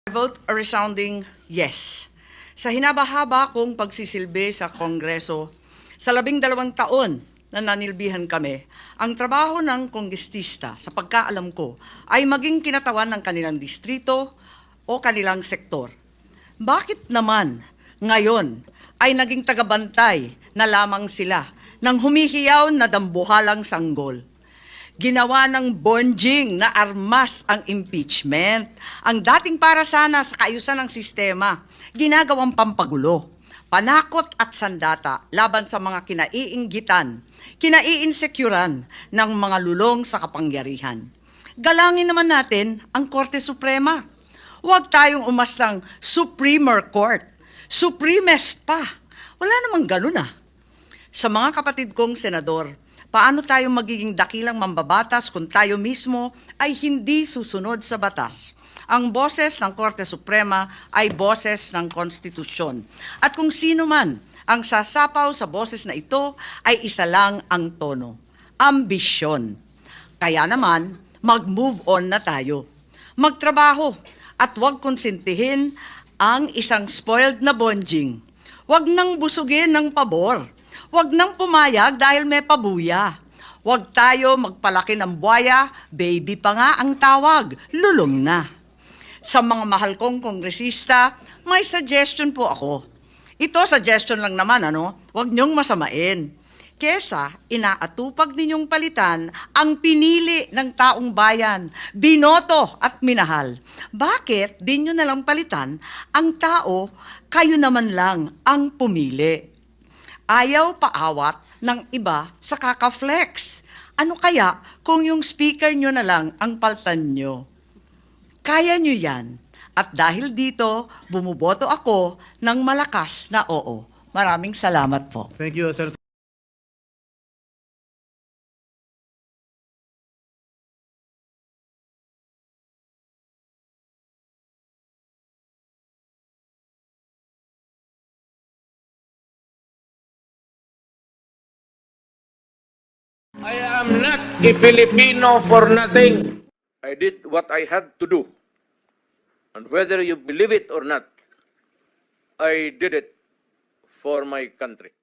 I vote a resounding yes. Sa hinaba-haba kong pagsisilbi sa Kongreso, sa 12 taon na nanilbihan kami, ang trabaho ng kongrestista, sa pagkaalam ko, ay maging kinatawan ng kanilang distrito o kanilang sektor. Bakit naman ngayon ay naging tagabantay na lamang sila ng humihiyaw na dambuhalang sanggol? Ginawa ng bonjing na armas ang impeachment. Ang dating para sana sa kaayusan ng sistema, ginagawang pampagulo, panakot at sandata laban sa mga kinaiinggitan, kinaiinsecuran ng mga lulong sa kapangyarihan. Galangin naman natin ang Korte Suprema. Huwag tayong umastang Supremer Court. Supremest pa. Wala namang ganun ah. Sa mga kapatid kong senador, paano tayo magiging dakilang mambabatas kung tayo mismo ay hindi susunod sa batas? Ang boses ng Korte Suprema ay boses ng konstitusyon. At kung sino man ang sasapaw sa boses na ito ay isa lang ang tono, ambisyon. Kaya naman, mag-move on na tayo. Magtrabaho at huwag konsintihin ang isang spoiled na bonjing. Huwag nang busugin ng pabor. Huwag nang pumayag dahil may pabuya. Huwag tayo magpalaki ng buhaya, baby pa nga ang tawag, lulong na. Sa mga mahal kong kongresista, may suggestion po ako. Ito, suggestion lang naman, Huwag niyong masamain. Kesa inaatupag ninyong palitan ang pinili ng taong bayan, binoto at minahal. Bakit di nyo nalang palitan ang tao, kayo naman lang ang pumili? Ayaw paawat ng iba sa kaka-flex. Ano kaya kung yung speaker nyo na lang ang paltan nyo? Kaya nyo yan. At dahil dito, bumuboto ako ng malakas na oo. Maraming salamat po. Thank you, Sir. I am not a Filipino for nothing. I did what I had to do. And whether you believe it or not, I did it for my country.